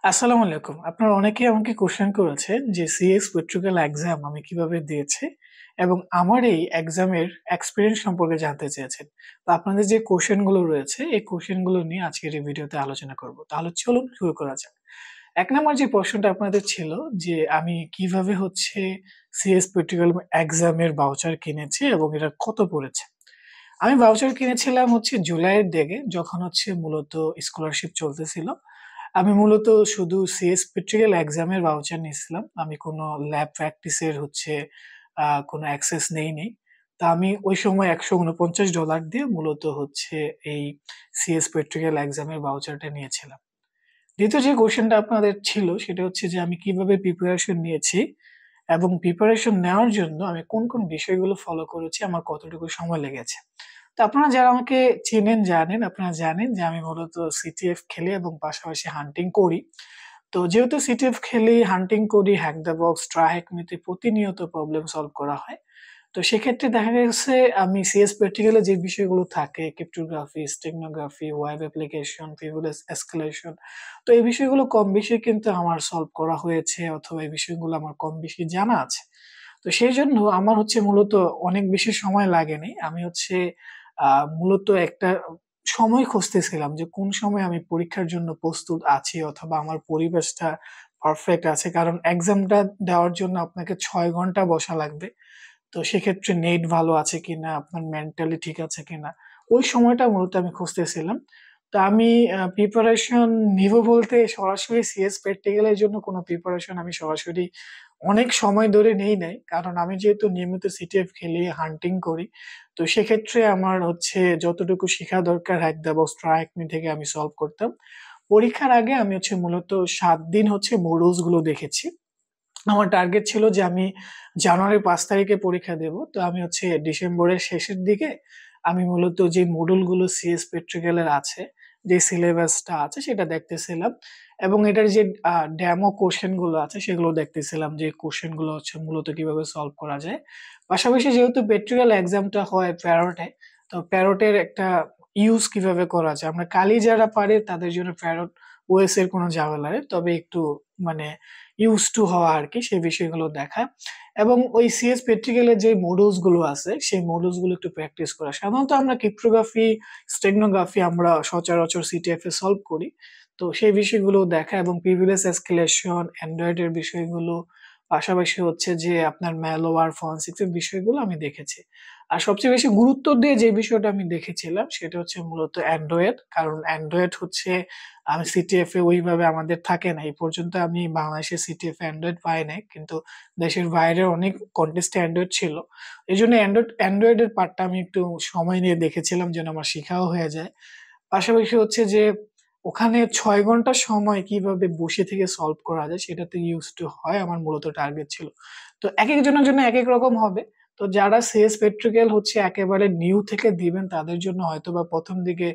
আসসালামু আলাইকুম। আপনারা অনেকেই আমাকে কোয়েশ্চেন করেছেন যে সিএস প্র্যাকটিক্যাল এক্সাম আমি কিভাবে দিয়েছি এবং আমার এই এক্সামের এক্সপেরিয়েন্স সম্পর্কে জানতে চেয়েছেন। তো আপনাদের যে কোয়েশ্চেন গুলো রয়েছে এই কোয়েশ্চেন গুলো নিয়ে আজকের এই ভিডিওতে আলোচনা করব। তাহলে চলুন শুরু করা যাক। ১ নাম্বার যে প্রশ্নটা আপনাদের ছিল যে আমি কিভাবে সিএস প্র্যাকটিক্যাল এক্সামের ভাউচার কিনেছি এবং এটা কত পড়েছে। আমি ভাউচার কিনেছিলাম জুলাইয়ের দিকে যখন মূলত স্কলারশিপ চলতেছিল। আমি মূলত শুধু সিএস প্র্যাকটিক্যাল এক্সামের ভাউচার নিছিলাম। আমি কোনো ল্যাব প্র্যাকটিসের কোনো অ্যাক্সেস নেইনি। তো আমি ওই সময় $১৪৯ দিয়ে মূলত এই সিএস প্র্যাকটিক্যাল এক্সামের ভাউচারটা নিয়েছিলাম। দ্বিতীয় যে কোয়েশ্চেনটা আপনাদের ছিল সেটা হচ্ছে যে আমি কিভাবে প্রিপারেশন নিয়েছি এবং প্রিপারেশন নেওয়ার জন্য আমি কোন বিষয়গুলো ফলো করেছি, আমার কতটুকু সময় লেগেছে। তো আপনারা যারা আমাকে চেনেন জানেন, আপনারা জানেন যে আমি মূলত সিটিএফ খেলি এবং পাশাপাশি হান্টিং করি। তো যেহেতু সিটিএফ খেলি, হান্টিং করি, hack the box, try hack মিতে প্রতিনিয়ত প্রবলেম সলভ করা হয়। তো সেক্ষেত্রে দেখা গেছে আমি সিএস প্র্যাকটিক্যাল এ যে বিষয়গুলো থাকে cryptography, steganography, web application, privilege escalation, তো এই বিষয়গুলো কম বেশি কিন্তু আমার সলভ করা হয়েছে অথবা এই বিষয়গুলো আমার কম বেশি জানা আছে। তো সেইজন্য আমার মূলত অনেক বেশি সময় লাগেনি। আমি মূলত একটা সময় খুঁজতেছিলাম যে কোন সময় আমি পরীক্ষার জন্য প্রস্তুত আছি অথবা আমার পরিবেশটা পারফেক্ট আছে। কারণ এক্সামটা দেওয়ার জন্য আপনাকে ৬ ঘন্টা বসা লাগবে। তো সেক্ষেত্রে নেট ভালো আছে কিনা, আপনার মেন্টালি ঠিক আছে কিনা, ওই সময়টা মূলত আমি খুঁজতেছিলাম। তো আমি প্রিপারেশন নিবো বলতে সরাসরি সিএস প্র্যাকটিক্যাল এর জন্য কোনো প্রিপারেশন আমি সরাসরি অনেক সময় ধরে নেই নাই। কারণ আমি যেহেতু নিয়মিত সিটিএফ খেলি, হান্টিং করি, তো সেক্ষেত্রে আমার যতটুকু শিখা দরকার hack the box, try hack me থেকে আমি সলভ করতাম। পরীক্ষার আগে আমি মূলত ৭ দিন মডেলস গুলো দেখেছি। আমার টার্গেট ছিল যে আমি জানুয়ারির ৫ তারিখে পরীক্ষা দেব। তো আমি ডিসেম্বরের শেষের দিকে আমি মূলত যে মডুলগুলো সিএস প্র্যাকটিক্যাল এর আছে, যে সিলেবাসটা আছে সেটা দেখতেছিলাম এবং এটার যে ডেমো কোয়েশ্চেন গুলো আছে সেগুলো দেখতেছিলাম যে কোয়েশ্চেন গুলো মূলত কিভাবে সলভ করা যায়। পাশাপাশি যেহেতু প্র্যাকটিক্যাল এক্সামটা হয় প্যারোটে, তো প্যারোটের একটা ইউজ কিভাবে করা যায়। আমরা কালি যারা পারি তাদের জন্য প্যারোট ওএস এর কোনো ঝামেলা নেই। তবে একটু মানে ইউজ টু হওয়া আরকি সেই বিষয়গুলো দেখা এবং ওই সিএস প্র্যাকটিক্যাল এর যে মডুলস গুলো আছে সেই মডুলস গুলো একটু প্র্যাকটিস করা। সাধারণত আমরা ক্রিপ্টোগ্রাফি, স্টেগনোগ্রাফি আমরা সচরাচর সিটিএফ এ সলভ করি। তো সেই বিষয়গুলো দেখা এবং প্রিভিলেজ এসকেলেশন, অ্যান্ড্রয়েড এর বিষয়গুলো, পাশাপাশি যে আপনার ম্যালওয়্যার, ফরেনসিক্স এর বিষয়গুলো আমি দেখেছি। আর সবচেয়ে বেশি গুরুত্ব দিয়ে যে বিষয়টা আমি দেখেছিলাম সেটা মূলত অ্যান্ড্রয়েড। কারণ অ্যান্ড্রয়েড আমি সিটিএফ এ ওইভাবে আমাদের থাকে না। এই পর্যন্ত আমি বাংলাদেশের সিটিএফ এ অ্যান্ড্রয়েড পাই নাই। কিন্তু দেশের বাইরে অনেক কনটেস্টে অ্যান্ড্রয়েড ছিল। এজন্য অ্যান্ড্রয়েডের পার্টটা আমি একটু সময় নিয়ে দেখেছিলাম যেন আমার শিখাও হয়ে যায়। পাশাপাশি যে ওখানে ৬ ঘন্টা সময় কিভাবে বসে থেকে সলভ করা যায় সেটাতে ইউস টু হয় আমার মূলত টার্গেট ছিল। তো একেকজনের জন্য একেক রকম হবে। তো যারা সিএস প্র্যাকটিক্যাল একেবারে নিউ থেকে দিবেন তাদের জন্য হয়তোবা ১ম দিকে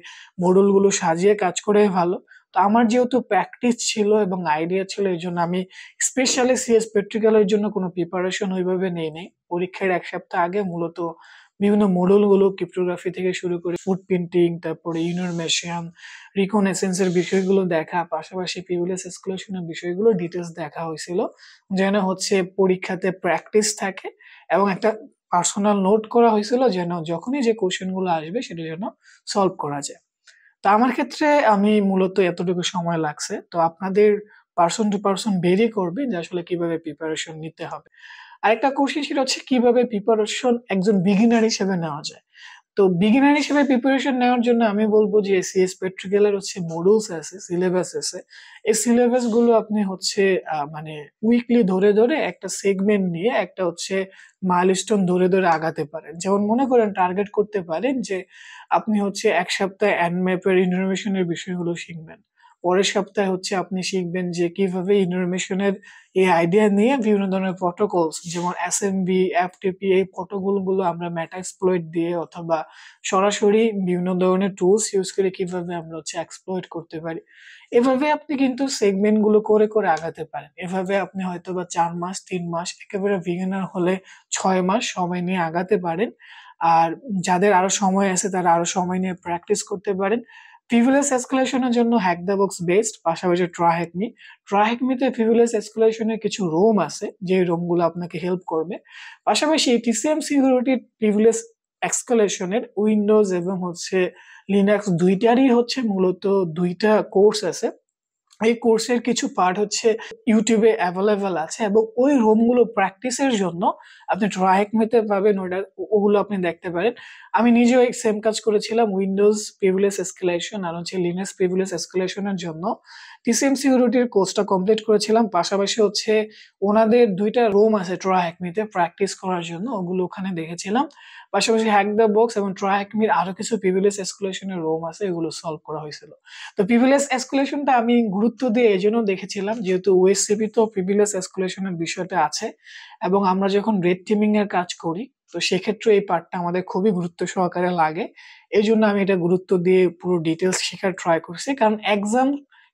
মডুল গুলো সাজিয়ে কাজ করাই ভালো। তো আমার যেহেতু প্র্যাকটিস ছিল এবং আইডিয়া ছিল এজন্য আমি স্পেশালি সিএস প্র্যাকটিক্যাল এর জন্য কোনো প্রিপারেশন ওইভাবে নেই নাই। পরীক্ষার ১ সপ্তাহ আগে মূলত বিভিন্ন মডুল গুলো ক্রিপ্টোগ্রাফি থেকে শুরু করে ফুটপ্রিন্টিং, তারপরে ইনফরমেশন, রিকনেসেন্স এর বিষয়গুলো দেখা, পাশাপাশি প্রিভিলেজ এসকেলেশন এর বিষয়গুলো ডিটেইলস দেখা হয়েছিল। যেন পরীক্ষাতে প্র্যাকটিস থাকে এবং একটা পার্সোনাল নোট করা হয়েছিল যেন যখনই যে কোয়েশ্চেন গুলো আসবে সেটা যেন সলভ করা যায়। তো আমার ক্ষেত্রে আমি মূলত এতটুকু সময় লাগছে। তো আপনাদের পারসন টু পারসন ভেরি করবে যে আসলে কিভাবে প্রিপারেশন নিতে হবে। আরেকটা কোয়েশ্চেন সেটা কিভাবে প্রিপারেশন একজন বিগিনার হিসেবে নেওয়া যায়। তো বিগিনার হিসেবে প্রিপারেশন নেওয়ার জন্য আমি বলব যে সিএস প্র্যাকটিক্যাল এর মডুলস আছে, সিলেবাস আছে। এই সিলেবাস গুলো আপনি মানে উইকলি ধরে একটা সেগমেন্ট নিয়ে একটা মাইলস্টোন ধরে আগাতে পারেন। যেমন মনে করেন টার্গেট করতে পারেন যে আপনি ১ সপ্তাহে এনম্যাপ এর ইনফরমেশন এর বিষয়গুলো শিখবেন। পরের সপ্তাহে আপনি শিখবেন যে কিভাবে ইনফরমেশন এর এই আইডিয়া নিয়ে বিভিন্ন ধরনের প্রটোকলস যেমন এসএমবি, এফটিপি এই প্রটোকল গুলো আমরা মেটাএক্সপ্লয়েট দিয়ে অথবা সরাসরি বিভিন্ন ধরনের টুলস ইউজ করে কিভাবে আমরা এক্সপ্লয়েট করতে পারি। এভাবে আপনি কিন্তু সেগমেন্ট গুলো করে আগাতে পারেন। এভাবে আপনি হয়তোবা ৪ মাস, ৩ মাস, একেবারে বিগিনার হলে ৬ মাস সময় নিয়ে আগাতে পারেন। আর যাদের আরো সময় আছে তারা আরো সময় নিয়ে প্র্যাকটিস করতে পারেন। প্রিভিলেজ এসকেলেশনের জন্য হ্যাক দ্য বক্স বেস্ট, পাশাপাশি ট্রাহ্যাকমিতে প্রিভিলেজ এসকেলেশনের কিছু রোম আছে, যে রোমগুলো আপনাকে হেল্প করবে। পাশাপাশি টিসিএম সিকিউরিটির প্রিভিলেজ এসকেলেশনের উইন্ডোজ এবং লিনাক্স দুইটারই মূলত দুইটা কোর্স আছে। এই কোর্সের কিছু পার্ট ইউটিউবে অ্যাভেলেবেল আছে, এবং ওই রোমগুলো প্র্যাকটিসের জন্য আপনি ট্রাহ্যাকমিতে পাবেন, ওগুলো আপনি দেখতে পারেন। আমি নিজেও এই সেম কাজ করেছিলাম, উইন্ডোজ প্রিভিলেজ এসকেলেশন আর লিনাক্স প্রিভিলেজ এসকেলেশনের জন্য টিসিএম সিকিউরিটির কোর্সটা কমপ্লিট করেছিলাম। পাশাপাশি ওনাদের দুইটা রোম আছে ট্রাহ্যাকমিতে প্র্যাকটিস করার জন্য, ওগুলো ওখানে দেখেছিলাম। পাশাপাশি হ্যাক দ্য বক্স এবং ট্রাহ্যাকমির আরো কিছু প্রিভিলেজ এসকেলেশনের রোম আছে, এগুলো সলভ করা হয়েছিল। তো প্রিভিলেজ এসকেলেশনটা আমি গুরুত্ব দিয়ে এই জন্য দেখেছিলাম, যেহেতু ওএসসিপি তো প্রিভিলেজ এসকেলেশনের বিষয়টা আছে, এবং আমরা যখন রেড টিমিং এর কাজ করি তো সেক্ষেত্রে এই পার্টটা আমাদের খুবই গুরুত্ব সহকারে লাগে। এই জন্য আমি এটা গুরুত্ব দিয়ে পুরো ডিটেলস শেখার ট্রাই করছি, কারণ এক্সাম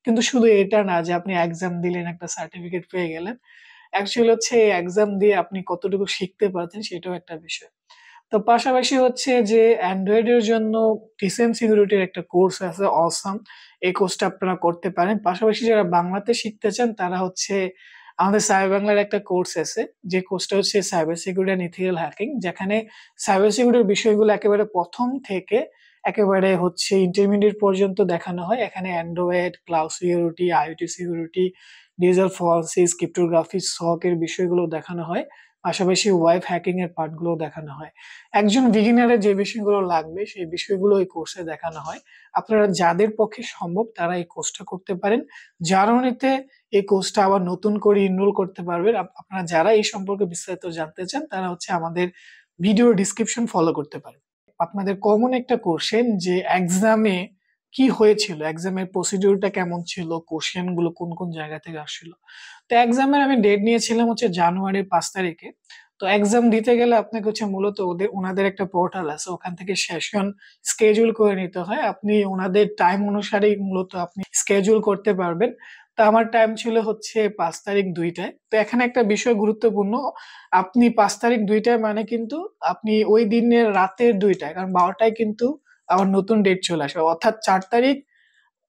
কিন্তু শুধু এটা না যে আপনি এক্সাম দিলেন একটা সার্টিফিকেট পেয়ে গেলেন। অ্যাকচুয়ালি এই এক্সাম দিয়ে আপনি কতটুকু শিখতে পারছেন সেটাও একটা বিষয়। তো পাশাপাশি যে অ্যান্ড্রয়েড এর জন্য টিসিএম সিকিউরিটির একটা কোর্স আছে, অসাম। এই কোর্সটা আপনারা করতে পারেন। পাশাপাশি যারা বাংলাতে শিখতে চান তারা আমাদের সাইবার বাংলার একটা কোর্স আছে, যে কোর্সটা cyber security and ethical hacking, যেখানে সাইবার সিকিউরিটির বিষয়গুলো একেবারে প্রথম থেকে একেবারে ইন্টারমিডিয়েট পর্যন্ত দেখানো হয়। এখানে Android, cloud security, IoT security, digital forensics, cryptography, SOC এর বিষয়গুলো দেখানো হয়। পাশাপাশি ওয়েব হ্যাকিং এর পার্ট গুলো দেখানো হয়। একজন বিগিনারের যে বিষয়গুলো লাগবে সেই বিষয়গুলো এই কোর্সে দেখানো হয়। আপনারা যাদের পক্ষে সম্ভব তারা এই কোর্সটা করতে পারেন। জার্মানিতে এই কোর্সটা আবার নতুন করে এনরোল করতে পারবেন। আপনারা যারা এই সম্পর্কে বিস্তারিত জানতে চান তারা আমাদের ভিডিও ডিসক্রিপশন ফলো করতে পারেন। আপনাদের কমন একটা কোশ্চেন যে এক্সামে কি হয়েছিল, এক্সামের প্রসিডিউরটা কেমন ছিল, কোশ্চেন গুলো কোন কোন জায়গা থেকে আসছিল। তো এক্সামের আমি ডেট নিয়েছিলাম জানুয়ারির 5 তারিখে। তো এক্সাম দিতে গেলে আপনাকে মূলত ওনাদের একটা পোর্টাল আছে, ওখান থেকে সেশন স্কেজুল করে নিতে হয়। আপনি ওনাদের টাইম অনুসারেই মূলত আপনি স্কেজুল করতে পারবেন। তো আমার টাইম ছিল 5 তারিখ 2টায়। তো এখানে একটা বিষয় গুরুত্বপূর্ণ, আপনি 5 তারিখ 2টায় মানে কিন্তু আপনি ওই দিনের রাতের 2টায়, কারণ 12টায় কিন্তু আবার নতুন ডেট চলে আসে, অর্থাৎ 4 তারিখ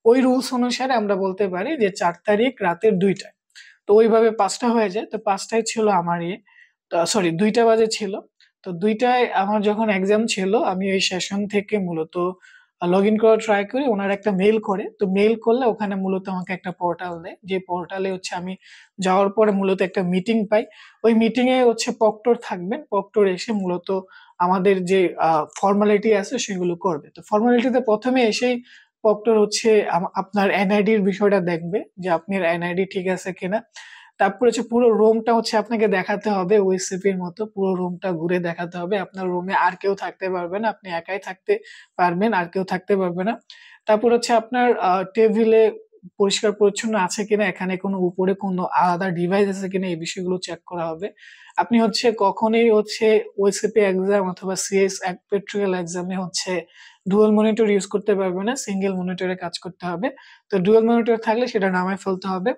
ওই রুলস অনুসারে আমরা বলতে পারি যে 4 তারিখ রাতের 2টায়। তো ওইভাবে 5টা হয়ে যায়। তো 5টায় ছিল আমার সরি 2টা বাজে ছিল। তো 2টায় আমার যখন এক্সাম ছিল আমি ওই সেশন থেকে মূলত লগ ইন করার ট্রাই করি। ওনার একটা মেইল করে, তো মেইল করলে ওখানে মূলত আমাকে একটা পোর্টাল দেয়, যে পোর্টালে আমি যাওয়ার পরে মূলত একটা মিটিং পাই। ওই মিটিং এ প্রক্টর থাকবেন, প্রক্টর এসে মূলত আমাদের যে ফর্মালিটি আছে সেগুলো করবে। তো ফর্মালিটিতে প্রথমে এসেই প্রক্টর আপনার এনআইডির বিষয়টা দেখবে যে আপনার এনআইডি ঠিক আছে কিনা। তারপর পুরো রুমটা আপনাকে দেখাতে হবে, ওএসসিপির মতো পুরো রুমটা ঘুরে দেখাতে হবে। আপনার রুমে আর কেউ থাকতে পারবে না, আপনি একাই থাকতে পারবেন, আর কেউ থাকতে পারবে না। তারপর আপনার টেবিলে পরিষ্কার পরিচ্ছন্ন আছে কিনা, এখানে কোনো উপরে কোনো আলাদা ডিভাইস আছে কিনা, এই বিষয়গুলো চেক করা হবে। আপনি কখনোই ওএসসিপি এক্সাম অথবা সিএস প্র্যাকটিক্যাল এক্সামে ডুয়াল মনিটর ইউজ করতে পারবে না, সিঙ্গেল মনিটরে কাজ করতে হবে। তো ডুয়াল মনিটর থাকলে সেটা নামায় ফেলতে হবে।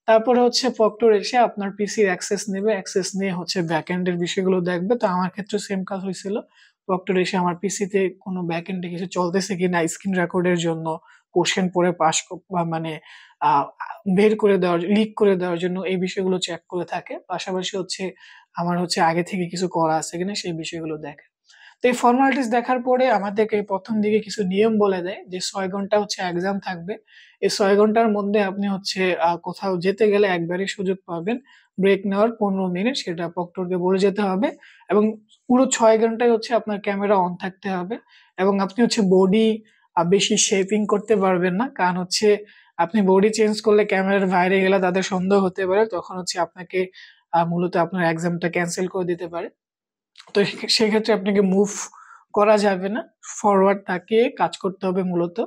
তারপরে প্রক্টর এসে আপনার পিসির অ্যাক্সেস নেবে, অ্যাক্সেস নিয়ে ব্যাকএন্ড এর বিষয়গুলো দেখবে। তো আমার ক্ষেত্রে সেম কাজ হয়েছিল, প্রক্টর এসে আমার পিসিতে কোনো ব্যাকএন্ডে কিছু চলতেছে কিনা, স্ক্রিন রেকর্ডের জন্য কোশ্চেন পড়ে পাস মানে বের করে দেওয়ার, লিক করে দেওয়ার জন্য এই বিষয়গুলো চেক করে থাকে। পাশাপাশি আমার আগে থেকে কিছু করা আছে কিনা সেই বিষয়গুলো দেখে। তো এই ফর্মালিটিস দেখার পরে আমাদেরকে প্রথম দিকে কিছু নিয়ম বলে দেয় যে 6 ঘন্টা এক্সাম থাকবে। এই 6 ঘন্টার মধ্যে আপনি কোথাও যেতে গেলে একবারই সুযোগ পাবেন ব্রেক নেওয়ার 15 মিনিট, সেটা প্রক্টরকে বলে যেতে হবে। এবং পুরো 6 ঘন্টায় আপনার ক্যামেরা অন থাকতে হবে, এবং আপনি বডি বেশি শেপিং করতে পারবেন না, কারণ আপনি বডি চেঞ্জ করলে ক্যামেরার বাইরে গেলে তাদের সন্দেহ হতে পারে, তখন আপনাকে মূলত আপনার এক্সামটা ক্যান্সেল করে দিতে পারে। তো সেক্ষেত্রে আপনাকে মুভ করা যাবে না, ফরওয়ার্ড তাকিয়ে কাজ করতে হবে মূলত।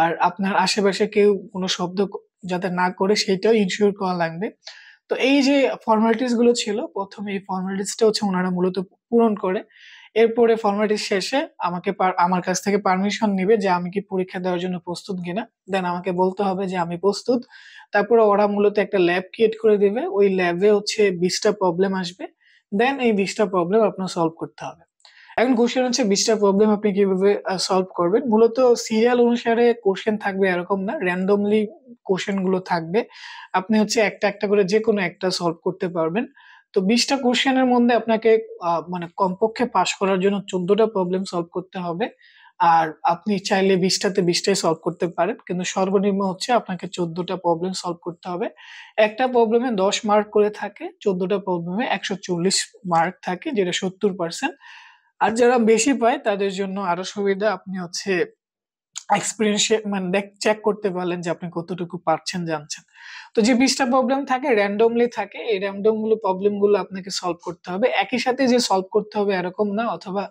আর আপনার আশেপাশে কেউ কোনো শব্দ যাতে না করে সেটাও ইনশিওর করা লাগবে। তো এই যে ফর্মালিটিস গুলো ছিল, প্রথমে এই ফর্মালিটিসটা ওনারা মূলত পূরণ করে, এরপরে ফর্মালিটিস শেষে আমার কাছ থেকে পারমিশন নিবে যে আমি কি পরীক্ষা দেওয়ার জন্য প্রস্তুত কিনা। দেন আমাকে বলতে হবে যে আমি প্রস্তুত। তারপরে ওরা মূলত একটা ল্যাব ক্রিয়েট করে দিবে, ওই ল্যাবে 20টা প্রবলেম আসবে। দেন এই 20টা প্রবলেম আপনার সলভ করতে হবে। এখন কোশ্চেন হচ্ছে 20টা প্রবলেম আপনি কিভাবে সলভ করবেন। মূলত সিরিয়াল অনুসারে কোশ্চেন থাকবে এরকম না, র্যান্ডমলি কোশ্চেন গুলো থাকবে। আপনি হচ্ছে একটা একটা করে যে কোনো একটা সলভ করতে পারবেন। তো 20টা কোশ্চেনের মধ্যে আপনাকে মানে কমপক্ষে পাশ করার জন্য 14টা প্রবলেম সলভ করতে হবে। আর আপনি চাইলে 20টাতে 20টাই সলভ করতে পারেন, কিন্তু সর্বনিম্ন হচ্ছে আপনাকে 14টা প্রবলেম সলভ করতে হবে। একটা প্রবলেমে 10 মার্ক করে থাকে, 14টা প্রবলেমে 140 মার্ক থাকে, যেটা 70%। আর যারা বেশি পায় তাদের জন্য আরো সুবিধা, আপনি হচ্ছে এক্সপিরিয়েন্স মানে চেক করতে পারলেন যে আপনি কতটুকু পারছেন জানছেন। তো যে 20টা প্রবলেম থাকে র্যান্ডমলি থাকে, এই র্যান্ডম গুলো প্রবলেম গুলো আপনাকে সলভ করতে হবে, একই সাথে যে সলভ করতে হবে এরকম না। অথবা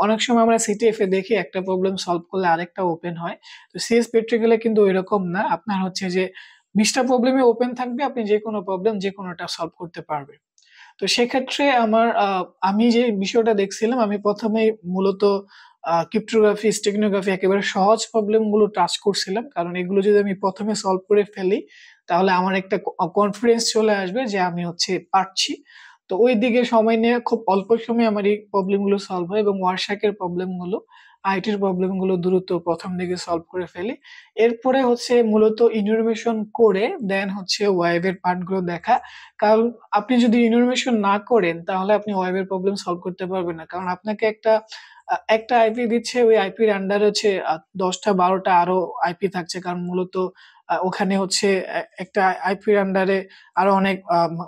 অনেক সময় আমরা সিটিএফ এ দেখি একটা প্রবলেম সলভ করলে আরেকটা ওপেন হয়, তো সিএস প্র্যাকটিক্যালে কিন্তু এরকম না। আপনার হচ্ছে যে 20টা প্রবলেমে ওপেন থাকবে, আপনি যে কোনো প্রবলেম যে কোনোটা সলভ করতে পারবেন। তো সেক্ষেত্রে আমি যে বিষয়টা দেখছিলাম, আমি প্রথমে মূলত ক্রিপ্টোগ্রাফি, স্টেগনোগ্রাফি একেবারে সহজ প্রবলেম গুলো টাচ করছিলাম, কারণ এগুলো যদি আমি প্রথমে সলভ করে ফেলি তাহলে আমার একটা কনফিডেন্স চলে আসবে যে আমি হচ্ছে পারছি। তো ওই দিকে সময় নিয়ে খুব অল্প সময়ে আমার এই প্রবলেম গুলো সলভ হয়, এবং ওয়ারশাকের প্রবলেম গুলো, আইটির প্রবলেম গুলো দ্রুত প্রথম দিকে সলভ করে ফেলি। এরপরে হচ্ছে মূলত ইনফরমেশন করে দেন হচ্ছে ওয়েবের পার্ট গুলো দেখা। কারণ আপনি যদি ইনফরমেশন না করেন তাহলে আপনি ওয়েবের প্রবলেম সলভ করতে পারবেন না, কারণ আপনাকে একটা আইপি দিচ্ছে, ওই আইপির আন্ডার হচ্ছে 10টা 12টা আরো আইপি থাকছে, কারণ মূলত ওখানে হচ্ছে একটা আইপির আন্ডারে আরো অনেক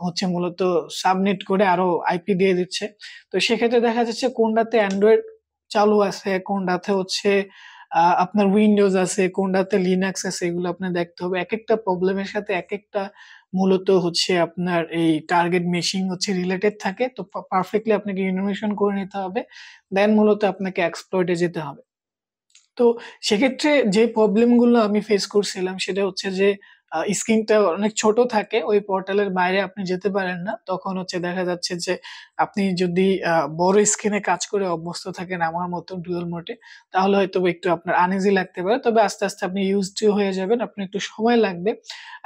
হচ্ছে মূলত সাবনেট করে আরো আইপি দিয়ে দিচ্ছে। তো সেক্ষেত্রে দেখা যাচ্ছে কোনটাতে অ্যান্ড্রয়েড চালু আছে, কোনটাতে হচ্ছে আপনার উইন্ডোজ আছে, কোনটাতে লিনাক্স আছে, এগুলো আপনার দেখতে হবে। এক একটা প্রবলেমের সাথে এক একটা মূলত হচ্ছে আপনার এই টার্গেট মেশিন হচ্ছে রিলেটেড থাকে। তো পারফেক্টলি আপনাকে ইনফরমেশন করে নিতে হবে, দেন মূলত আপনাকে এক্সপ্লয়েটে যেতে হবে। তো সেক্ষেত্রে যে প্রবলেম গুলো আমি ফেস করছিলাম সেটা হচ্ছে যে স্ক্রিনটা অনেক ছোট থাকে, ওই পোর্টালের বাইরে আপনি যেতে পারেন না। তখন হচ্ছে দেখা যাচ্ছে যে আপনি যদি বড় স্ক্রিনে কাজ করে অভ্যস্ত থাকেন আমার মতো ডুয়াল মোডে, তাহলে হয়তো একটু আপনার আনইজি লাগতে পারে, তবে আস্তে আস্তে আপনি ইউজ টু হয়ে যাবেন, আপনার একটু সময় লাগবে।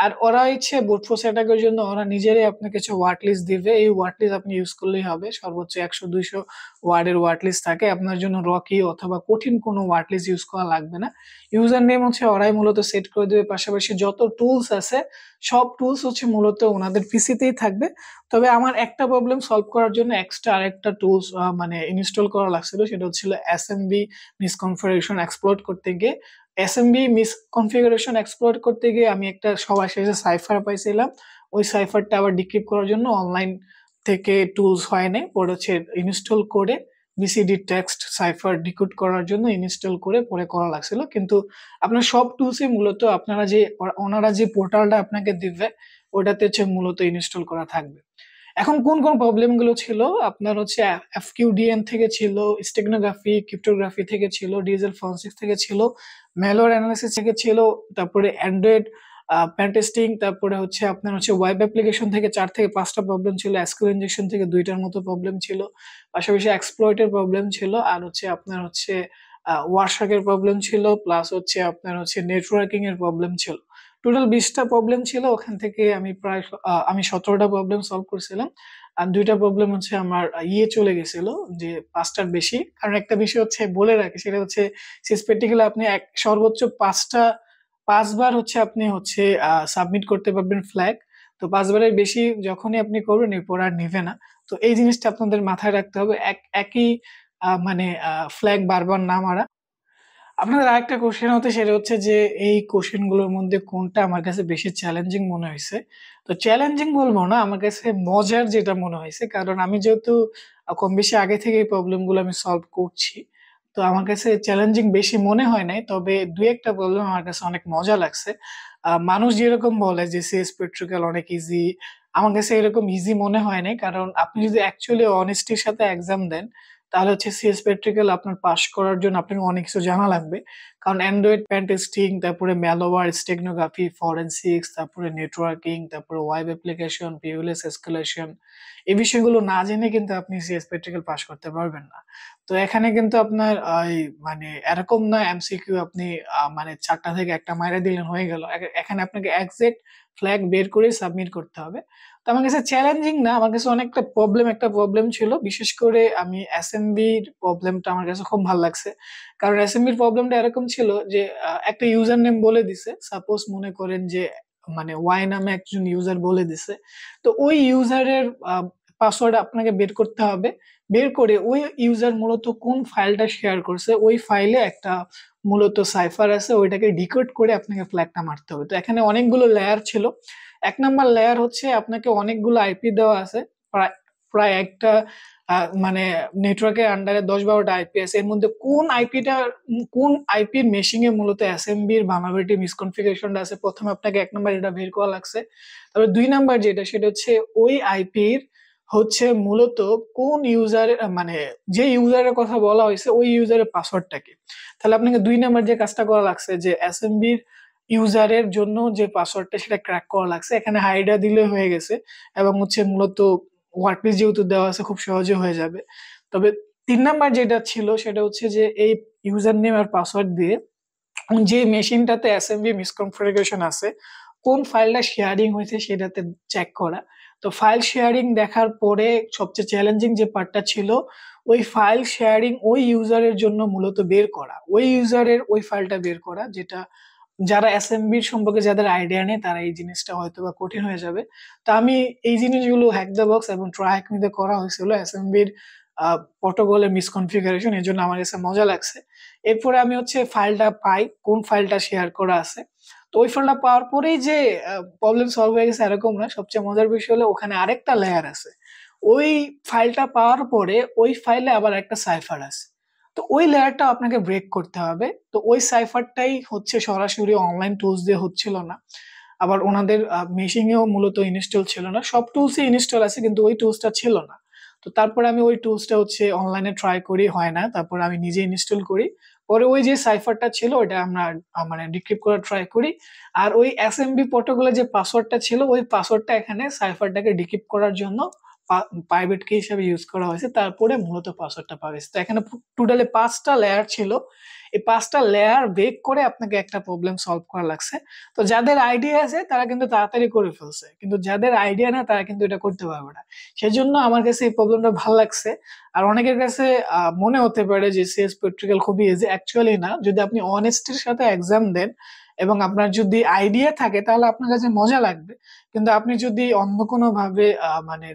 আর ওরা ইচ্ছে বুটফোর্স অ্যাটাকের জন্য ওরা নিজেরাই আপনাকে কিছু ওয়ার্ড লিস্ট দিবে, এই ওয়ার্ড লিস্ট আপনি ইউজ করলেই হবে। সর্বোচ্চ 100-200 ওয়ার্ডের ওয়ার্ড লিস্ট থাকে, আপনার জন্য রকি অথবা কঠিন কোনো ওয়ার্ড লিস্ট ইউজ করা লাগবে না। ইউজার নেম হচ্ছে ওরাই মূলত সেট করে দেবে, পাশাপাশি যত টুলস আছে সব টুলস হচ্ছে মূলত ওনাদের পিসিতেই থাকবে। তবে আমার একটা প্রবলেম সলভ করার জন্য এক্সট্রা আরেকটা টুলস মানে ইনস্টল করা লাগছিল, সেটা হচ্ছিল এসএমবি মিসকনফিগারেশন এক্সপ্লয়েট করতে গিয়ে। এসএমবি মিসকনফিগারেশন এক্সপ্লয়েট করতে গিয়ে আমি একটা সবার শেষে সাইফার পাইছিলাম, ওই সাইফারটা আবার ডিক্রিপ্ট করার জন্য অনলাইন থেকে টুলস হয় নাই, পরে হচ্ছে ইনস্টল করে বিসিডি টেক্সট সাইফার ডিকোড করার জন্য ইনস্টল করে পরে করা লাগছিল। কিন্তু আপনার সব টুলসই মূলত ওনারা যে পোর্টালটা আপনাকে দিবে ওটাতে হচ্ছে মূলত ইনস্টল করা থাকবে। এখন কোন কোন প্রবলেম গুলো ছিল, আপনার হচ্ছে এফকিউডিএন থেকে ছিল, স্টেগনোগ্রাফি, ক্রিপ্টোগ্রাফি থেকে ছিল, ডিজিটাল ফরেনসিক্স থেকে ছিল, ম্যালওয়্যার অ্যানালিসিস থেকে ছিল, তারপরে অ্যান্ড্রয়েড পেন টেস্টিং, তারপরে হচ্ছে আপনার হচ্ছে ওয়েব অ্যাপ্লিকেশন থেকে 4 থেকে 5টা প্রবলেম ছিল, এসকিউএল ইনজেকশন থেকে 2টার মতো প্রবলেম ছিল, পাশাপাশি এক্সপ্লয়েটের প্রবলেম ছিল, আর হচ্ছে আপনার হচ্ছে ওয়ারশাকের প্রবলেম ছিল, প্লাস হচ্ছে আপনার হচ্ছে নেটওয়ার্কিং এর প্রবলেম ছিল। টোটাল 20টা প্রবলেম ছিল, ওখান থেকে আমি 17টা প্রবলেম সলভ করছিলাম। আর 2টা প্রবলেম হচ্ছে আমার চলে গেছিল, যে 5টার বেশি। কারণ একটা বিষয় হচ্ছে বলে রাখি, সেটা হচ্ছে সিএস প্র্যাকটিক্যালে আপনি সর্বোচ্চ 5বার হচ্ছে আপনি হচ্ছে সাবমিট করতে পারবেন ফ্ল্যাগ। তো 5বারের বেশি যখনই আপনি করবেন এরপর আর নিবে না। তো এই জিনিসটা আপনাদের মাথায় রাখতে হবে, একই মানে ফ্ল্যাগ বারবার না মারা। আপনাদের আরেকটা কোশ্চেন হতে, সেটা হচ্ছে যে এই কোশ্চেন গুলোর মধ্যে কোনটা আমার কাছে বেশি চ্যালেঞ্জিং মনে হয়েছে। তো চ্যালেঞ্জিং বলবো না, আমার কাছে মজার যেটা মনে হয়েছে, কারণ আমি যেহেতু কম বেশি আগে থেকে এই প্রবলেম গুলো আমি সলভ করছি, তো আমার কাছে চ্যালেঞ্জিং বেশি মনে হয় নাই। তবে দুই একটা প্রবলেম আমার কাছে অনেক মজা লাগছে। মানুষ যেরকম বলে যে সিএস পেট্রিক্যাল অনেক ইজি, আমার কাছে এরকম ইজি মনে হয় নাই। কারণ আপনি যদি অ্যাকচুয়ালি অনেস্টির সাথে এক্সাম দেন তাহলে হচ্ছে সিএস প্র্যাকটিক্যাল আপনার পাস করার জন্য আপনাকে অনেক কিছু জানা লাগবে। কারণ অ্যান্ড্রয়েড পেন টেস্টিং, তারপরে ম্যালওয়্যার, স্টেগনোগ্রাফি, ফরেনসিক্স, তারপরে নেটওয়ার্কিং, তারপরে ওয়েব অ্যাপ্লিকেশন, পিওএলএস এসকেলেশন, এই বিষয়গুলো না জেনে কিন্তু আপনি সিএস প্র্যাকটিক্যাল পাস করতে পারবেন না। তো এখানে কিন্তু আপনার মানে এরকম না এমসিকিউ আপনি মানে 4টা থেকে একটা মাইরা দিলেন হয়ে গেল। এখানে আপনাকে এক্সাক্ট ফ্ল্যাগ বের করে সাবমিট করতে হবে। তো আমার কাছে চ্যালেঞ্জিং না, আমার কাছে অনেকটা একটা প্রবলেম ছিল। বিশেষ করে আমি এসএমবির প্রবলেমটা আমার কাছে খুব ভালো লাগছে। কারণ এসএমবির প্রবলেমটা এরকম ছিল যে একটা ইউজার নেম বলে দিছে, সাপোজ মনে করেন যে মানে ওয়াই নামে একজন ইউজার বলে দিছে, তো ওই ইউজারের পাসওয়ার্ড আপনাকে বের করতে হবে। বের করে ওই ইউজার মূলত কোন ফাইলটা শেয়ার করছে, ওই ফাইলে একটা মূলত সাইফার আছে, ওইটাকে ডিকোড করে আপনাকে ফ্ল্যাগটা মারতে হবে। তো এখানে অনেকগুলো লেয়ার ছিল। এক নাম্বার লেয়ার হচ্ছে আপনাকে অনেকগুলো আইপি দেওয়া আছে, প্রায় প্রায় একটা মানে নেটওয়ার্কের আন্ডারে 10-12টা আইপি আছে। এর মধ্যে কোন আইপির মেশিং এ মূলত এসএমবির ভালনারেবিলিটি মিসকনফিগারেশনটা আছে, প্রথমে আপনাকে এক নাম্বার এটা বের করা লাগছে। তারপর দুই নাম্বার যেটা, সেটা হচ্ছে ওই আইপির হচ্ছে মূলত কোন ইউজার, মানে যে ইউজারের কথা বলা হয়েছে ওই ইউজারের পাসওয়ার্ডটা কি। তাহলে আপনাকে দুই নাম্বার যে কাজটা করা লাগছে যে এসএমবির ইউজারের জন্য যে পাসওয়ার্ডটা সেটা ক্র্যাক করা লাগছে। এখানে হাইডা দিলে হয়ে গেছে, এবং হচ্ছে মূলত ওয়ার্ডপ্লেস যেহেতু দেওয়া আছে খুব সহজে হয়ে যাবে। তবে তিন নাম্বার যেটা ছিল সেটা হচ্ছে যে এই ইউজার নেম আর পাসওয়ার্ড দিয়ে যে মেশিনটাতে এসএমবি মিসকনফিগারেশন আছে, কোন ফাইলটা শেয়ারিং হয়েছে সেটাতে চেক করা। তো ফাইল শেয়ারিং দেখার পরে সবচেয়ে চ্যালেঞ্জিং যে পার্টটা ছিল, ওই ফাইল শেয়ারিং ওই ইউজারের জন্য মূলত বের করা, ওই ইউজারের ওই ফাইলটা বের করা, যেটা যারা এসএমবির সম্পর্কে যাদের আইডিয়া নেই তারা এই জিনিসটা হয়তো বা কঠিন হয়ে যাবে। তো আমি এই জিনিসগুলো হ্যাক দ্য বক্স এবং ট্রাই হ্যাক মিতে করা হয়েছিল এসএমবির প্রটোকলের মিসকনফিগারেশন, এর জন্য আমার কাছে মজা লাগছে। এরপরে আমি হচ্ছে ফাইলটা পাই, কোন ফাইলটা শেয়ার করা আছে। তো ওই ফাইলটা পাওয়ার পরেই যে প্রবলেম সলভ হয়ে গেছে এরকম না, সবচেয়ে মজার বিষয় হলো ওখানে আরেকটা লেয়ার আছে। ওই ফাইলটা পাওয়ার পরে ওই ফাইলে আবার একটা সাইফার আছে। তো ওই লেয়ারটা আপনাকে ব্রেক করতে হবে। তো ওই সাইফারটাই হচ্ছে সরাসরি অনলাইন টুলস দিয়ে হচ্ছিল না, আবার ওনাদের মেশিনেও মূলত ইনস্টল ছিল না। সব টুলসই ইনস্টল আছে কিন্তু ওই টুলসটা ছিল না। তো তারপরে আমি ওই টুলসটা হচ্ছে অনলাইনে ট্রাই করি, হয় না, তারপর আমি নিজে ইনস্টল করি। পরে ওই যে সাইফারটা ছিল ওটা আমরা মানে ডিক্রিপ্ট করার ট্রাই করি। আর ওই এসএমবি প্রটোকলের যে পাসওয়ার্ডটা ছিল ওই পাসওয়ার্ডটা এখানে সাইফারটাকে ডিক্রিপ্ট করার জন্য প্রাইভেট কি হিসাবে ইউজ করা হয়েছে, তারপরে মূলত পাসওয়ার্ডটা পাওয়া গেছে। তো এখানে টোটালি 5টা লেয়ার ছিল। এই 5টা লেয়ার ব্রেক করে আপনাকে একটা প্রবলেম সলভ করা লাগছে। তো যাদের আইডিয়া আছে তারা কিন্তু তাড়াতাড়ি করে ফেলছে, কিন্তু যাদের আইডিয়া না তারা কিন্তু এটা করতে পারবে না। সেজন্য আমার কাছে এই প্রবলেমটা ভালো লাগছে। আর অনেকের কাছে মনে হতে পারে যে সিএস প্র্যাকটিক্যাল খুবই ইজি, অ্যাকচুয়ালি না। যদি আপনি অনেস্টির সাথে এক্সাম দেন এবং আপনার যদি আইডিয়া থাকে তাহলে আপনার কাছে মজা লাগবে। কিন্তু আপনি যদি অন্য কোনো ভাবে মানে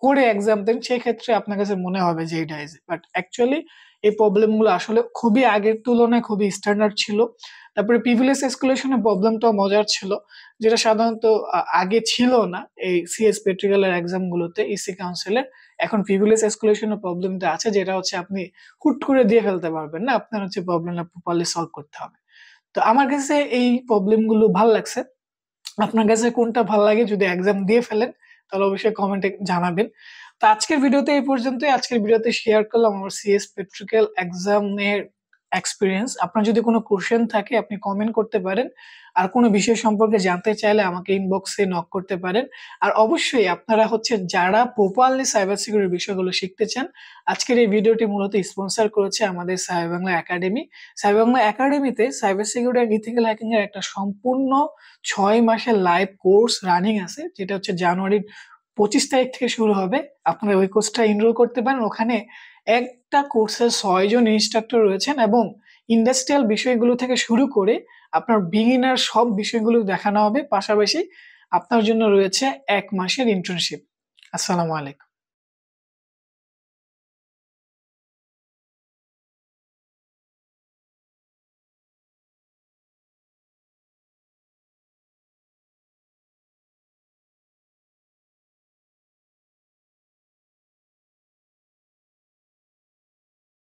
করে এক্সাম দেন সেক্ষেত্রে আপনার কাছে মনে হবে যে এটা ইজি, বাট অ্যাকচুয়ালি এই প্রবলেম গুলো আসলে খুবই আগের তুলনায় খুবই স্ট্যান্ডার্ড ছিল। তারপরে প্রিভিলেজ এসকুলেশনের প্রবলেমটাও মজার ছিল, যেটা সাধারণত আগে ছিল না এই সিএস প্র্যাকটিক্যালের এক্সাম গুলোতে ইসি কাউন্সিলের। এখন প্রিভিলেজ এসকুলেশনের প্রবলেমটা আছে, যেটা হচ্ছে আপনি হুট করে দিয়ে ফেলতে পারবেন না, আপনার হচ্ছে প্রবলেমটা প্রপারলি সলভ করতে হবে। তো আমার কাছে এই প্রবলেম গুলো ভালো লাগছে। আপনার কাছে কোনটা ভালো লাগে যদি এক্সাম দিয়ে ফেলেন তাহলে অবশ্যই কমেন্টে জানাবেন। তো আজকের ভিডিওতে এই পর্যন্তই। আজকের ভিডিওতে শেয়ার করলাম আমার সিএস প্র্যাকটিক্যাল এক্সামের এক্সপিরিয়েন্স। আপনার যদি কোনো কোশ্চেন থাকে আপনি কমেন্ট করতে পারেন, আর কোনো বিষয় সম্পর্কে জানতে চাইলে আমাকে ইনবক্সে নক করতে পারেন। আর অবশ্যই আপনারা হচ্ছে যারা প্রপারলি সাইবার সিকিউরিটি বিষয়গুলো শিখতে চান, আজকের এই ভিডিওটি মূলত স্পন্সর করেছে আমাদের cyber Bangla academy. Cyber Bangla একাডেমিতে সাইবার সিকিউরিটি আর ইথিক্যাল হ্যাকিং এর একটা সম্পূর্ণ 6 মাসের লাইভ কোর্স রানিং আছে, যেটা হচ্ছে জানুয়ারির 25 তারিখ থেকে শুরু হবে। আপনারা ওই কোর্সটা এনরোল করতে পারেন। ওখানে একটা কোর্সে 6 জন ইনস্ট্রাক্টর রয়েছেন এবং ইন্ডাস্ট্রিয়াল বিষয়গুলো থেকে শুরু করে আপনার বিগিনার সব বিষয়গুলো দেখানো হবে। পাশাপাশি আপনার জন্য রয়েছে 1 মাসের ইন্টার্নশিপ। আসসালামু আলাইকুম।